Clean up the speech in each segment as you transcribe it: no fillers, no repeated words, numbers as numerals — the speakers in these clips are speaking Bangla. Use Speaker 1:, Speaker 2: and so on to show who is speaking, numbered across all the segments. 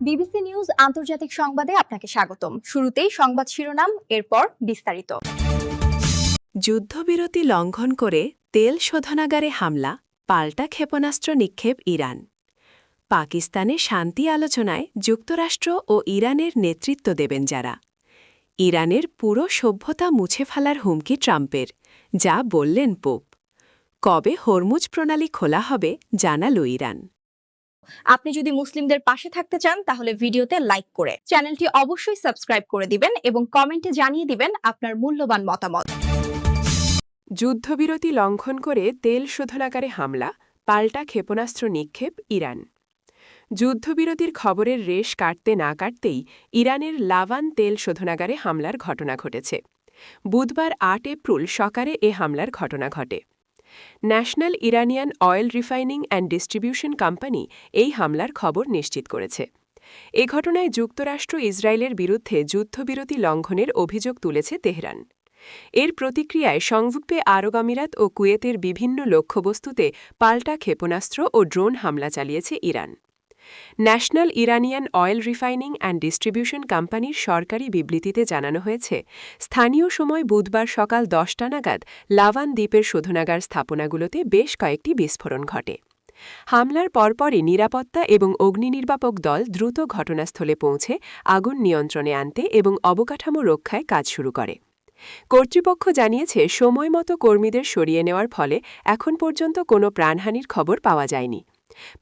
Speaker 1: বিবিসি নিউজ আন্তর্জাতিক সংবাদে আপনাকে স্বাগতম। শুরুতেই সংবাদ শিরোনাম, এরপর বিস্তারিত।
Speaker 2: যুদ্ধবিরতি লঙ্ঘন করে তেল শোধনাগারে হামলা, পাল্টা ক্ষেপণাস্ত্র নিক্ষেপ ইরান। পাকিস্তানে শান্তি আলোচনায় যুক্তরাষ্ট্র ও ইরানের নেতৃত্ব দেবেন যারা। ইরানের পুরো সভ্যতা মুছে ফেলার হুমকি ট্রাম্পের, যা বললেন পোপ। কবে হরমুজ প্রণালী খোলা হবে জানাল ইরান।
Speaker 1: আপনি যদি মুসলিমদের পাশে থাকতে চান তাহলে ভিডিওতে লাইক করে চ্যানেলটি অবশ্যই সাবস্ক্রাইব করে দিবেন এবং কমেন্টে জানিয়ে দিবেন আপনার মূল্যবান মতামত।
Speaker 2: যুদ্ধবিরতি লঙ্ঘন করে তেল শোধনাগারে হামলা, পাল্টা ক্ষেপণাস্ত্র নিক্ষেপ ইরান। যুদ্ধবিরতির খবরের রেশ কাটতে না কাটতেই ইরানের লাভান তেল শোধনাগারে হামলার ঘটনা ঘটেছে। বুধবার ৮ এপ্রিল সকালে এ হামলার ঘটনা ঘটে। National Iranian oil refining and distribution company এই হামলার খবর নিশ্চিত করেছে। এ ঘটনায় যুক্তরাষ্ট্র ইসরায়েলের বিরুদ্ধে যুদ্ধবিরতি লঙ্ঘনের অভিযোগ তুলেছে তেহরান। এর প্রতিক্রিয়ায় সংযুক্ত আরব আমিরাত ও কুয়েতের বিভিন্ন লক্ষ্যবস্তুতে পাল্টা ক্ষেপণাস্ত্র ও ড্রোন হামলা চালিয়েছে Iran. National Iranian oil refining and distribution কোম্পানির সরকারি বিবৃতিতে জানানো হয়েছে, স্থানীয় সময় বুধবার সকাল ১০টা নাগাদ লাভান দ্বীপের শোধনাগার স্থাপনাগুলোতে বেশ কয়েকটি বিস্ফোরণ ঘটে। হামলার পরপরই নিরাপত্তা এবং অগ্নিনির্বাপক দল দ্রুত ঘটনাস্থলে পৌঁছে আগুন নিয়ন্ত্রণে আনতে এবং অবকাঠামো রক্ষায় কাজ শুরু করে। কর্তৃপক্ষ জানিয়েছে, সময়মতো কর্মীদের সরিয়ে নেওয়ার ফলে এখন পর্যন্ত কোনো প্রাণহানির খবর পাওয়া যায়নি।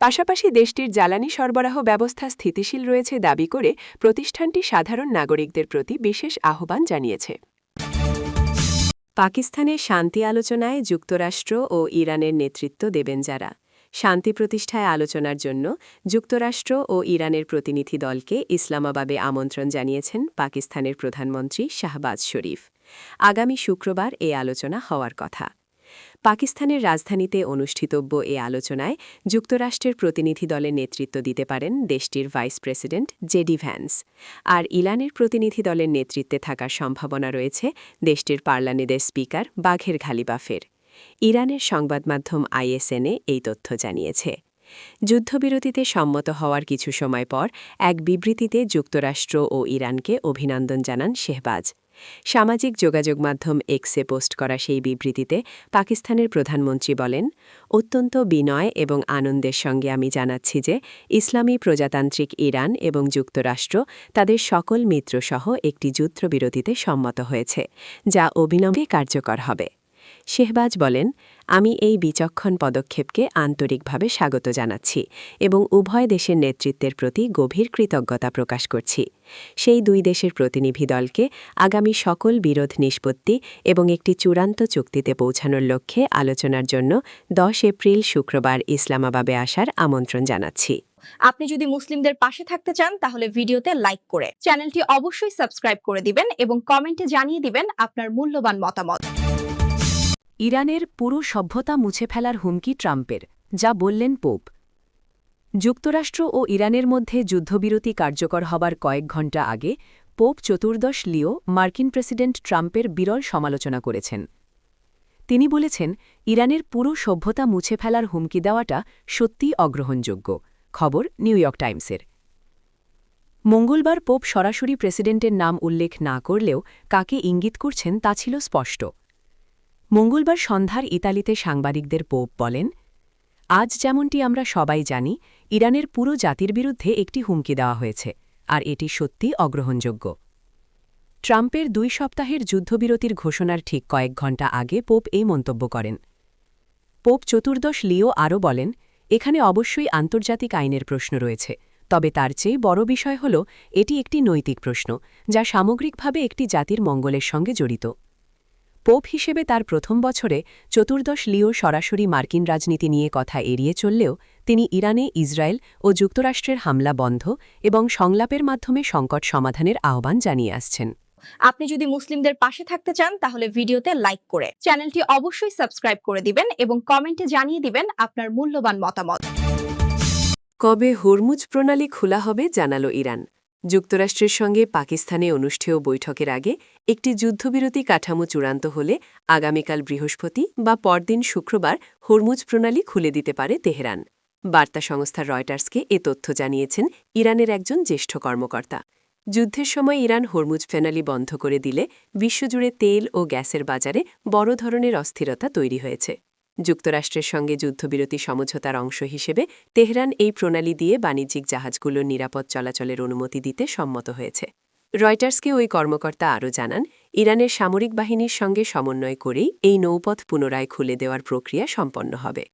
Speaker 2: পাশাপাশি দেশটির জ্বালানি সরবরাহ ব্যবস্থা স্থিতিশীল রয়েছে দাবি করে প্রতিষ্ঠানটি সাধারণ নাগরিকদের প্রতি বিশেষ আহ্বান জানিয়েছে। পাকিস্তানের শান্তি আলোচনায় যুক্তরাষ্ট্র ও ইরানের নেতৃত্ব দেবেন যারা। শান্তি প্রতিষ্ঠায় আলোচনার জন্য যুক্তরাষ্ট্র ও ইরানের প্রতিনিধি দলকে ইসলামাবাদে আমন্ত্রণ জানিয়েছেন পাকিস্তানের প্রধানমন্ত্রী শাহবাজ শরীফ। আগামী শুক্রবার এ আলোচনা হওয়ার কথা। পাকিস্তানের রাজধানীতে অনুষ্ঠিতব্য এ আলোচনায় যুক্তরাষ্ট্রের প্রতিনিধি দলের নেতৃত্ব দিতে পারেন দেশটির ভাইস প্রেসিডেন্ট জেডি ভ্যান্স, আর ইরানের প্রতিনিধি দলের নেতৃত্বে থাকার সম্ভাবনা রয়েছে দেশটির পার্লামেন্টের স্পিকার বাঘের ঘালিবাফের। ইরানের সংবাদ মাধ্যম আইএসএনএ এই তথ্য জানিয়েছে। যুদ্ধবিরতিতে সম্মত হওয়ার কিছু সময় পর এক বিবৃতিতে যুক্তরাষ্ট্র ও ইরানকে অভিনন্দন জানান শেহবাজ। সামাজিক যোগাযোগ মাধ্যম এক্সে পোস্ট করা সেই বিবৃতিতে পাকিস্তানের প্রধানমন্ত্রী বলেন, অত্যন্ত বিনয় এবং আনন্দের সঙ্গে আমি জানাচ্ছি যে ইসলামী প্রজাতান্ত্রিক ইরান এবং যুক্তরাষ্ট্র তাদের সকল মিত্রসহ একটি যুদ্ধবিরতিতে সম্মত হয়েছে, যা অবিলম্বে কার্যকর হবে। শেহবাজ বলেন, আমি এই বিচক্ষণ পদক্ষেপকে আন্তরিকভাবে স্বাগত জানাচ্ছি এবং উভয় দেশের নেতৃত্বের প্রতি গভীর কৃতজ্ঞতা প্রকাশ করছি। সেই দুই দেশের প্রতিনিধি দলকে আগামী সকল বিরোধ নিষ্পত্তি এবং একটি চূড়ান্ত চুক্তিতে পৌঁছানোর লক্ষ্যে আলোচনার জন্য ১০ এপ্রিল শুক্রবার ইসলামাবাদে আসার আমন্ত্রণ জানাচ্ছি।
Speaker 1: আপনি যদি মুসলিমদের পাশে থাকতে চান তাহলে ভিডিওতে লাইক করে চ্যানেলটি অবশ্যই সাবস্ক্রাইব করে দিবেন এবং কমেন্টে জানিয়ে দিবেন আপনার মূল্যবান মতামত।
Speaker 2: ইরানের পুরো সভ্যতা মুছে ফেলার হুমকি ট্রাম্পের, যা বললেন পোপ। যুক্তরাষ্ট্র ও ইরানের মধ্যে যুদ্ধবিরতি কার্যকর হবার কয়েক ঘণ্টা আগে পোপ চতুর্দশ লিও মার্কিন প্রেসিডেন্ট ট্রাম্পের বিরল সমালোচনা করেছেন। তিনি বলেছেন, ইরানের পুরো সভ্যতা মুছে ফেলার হুমকি দেওয়াটা সত্যিই অগ্রহণযোগ্য। খবর নিউ ইয়র্ক টাইমসের। মঙ্গলবার পোপ সরাসরি প্রেসিডেন্টের নাম উল্লেখ না করলেও কাকে ইঙ্গিত করছেন তা ছিল স্পষ্ট। মঙ্গলবার সন্ধ্যার ইতালিতে সাংবাদিকদের পোপ বলেন, আজ যেমনটি আমরা সবাই জানি, ইরানের পুরো জাতির বিরুদ্ধে একটি হুমকি দেওয়া হয়েছে, আর এটি সত্যি অগ্রহণযোগ্য। ট্রাম্পের ২ সপ্তাহের যুদ্ধবিরতির ঘোষণার ঠিক কয়েক ঘণ্টা আগে পোপ এই মন্তব্য করেন। পোপ চতুর্দশ লিও আরও বলেন, এখানে অবশ্যই আন্তর্জাতিক আইনের প্রশ্ন রয়েছে, তবে তার চেয়ে বড় বিষয় হল এটি একটি নৈতিক প্রশ্ন, যা সামগ্রিকভাবে একটি জাতির মঙ্গলের সঙ্গে জড়িত। পোপ হিসেবে তার প্রথম বছরে চতুর্দশ লিও সরাসরি মার্কিন রাজনীতি নিয়ে কথা এড়িয়ে চললেও তিনি ইরানে ইসরায়েল ও যুক্তরাষ্ট্রের হামলা বন্ধ এবং সংলাপের মাধ্যমে সংকট সমাধানের আহ্বান জানিয়ে আসছেন।
Speaker 1: আপনি যদি মুসলিমদের পাশে থাকতে চান তাহলে ভিডিওতে লাইক করে চ্যানেলটি অবশ্যই সাবস্ক্রাইব করে দিবেন এবং কমেন্টে জানিয়ে দিবেন আপনার মূল্যবান মতামত।
Speaker 2: কবে হরমুজ প্রণালী খোলা হবে জানালো ইরান। যুক্তরাষ্ট্রের সঙ্গে পাকিস্তানে অনুষ্ঠেয় বৈঠকের আগে একটি যুদ্ধবিরতি কাঠামো চূড়ান্ত হলে আগামীকাল বৃহস্পতি বা পরদিন শুক্রবার হরমুজ প্রণালী খুলে দিতে পারে তেহরান। বার্তা সংস্থা রয়টার্সকে এ তথ্য জানিয়েছেন ইরানের একজন জ্যেষ্ঠ কর্মকর্তা। যুদ্ধের সময় ইরান হরমুজ ফেনালি বন্ধ করে দিলে বিশ্বজুড়ে তেল ও গ্যাসের বাজারে বড় ধরনের অস্থিরতা তৈরি হয়েছে। যুক্তরাষ্ট্রের সঙ্গে যুদ্ধবিরতি সমঝোতার অংশ হিসেবে তেহরান এই প্রণালী দিয়ে বাণিজ্যিক জাহাজগুলোর নিরাপদ চলাচলের অনুমতি দিতে সম্মত হয়েছে। রয়টার্সকে ওই কর্মকর্তা আরও জানান, ইরানের সামরিক বাহিনীর সঙ্গে সমন্বয় করেই এই নৌপথ পুনরায় খুলে দেওয়ার প্রক্রিয়া সম্পন্ন হবে।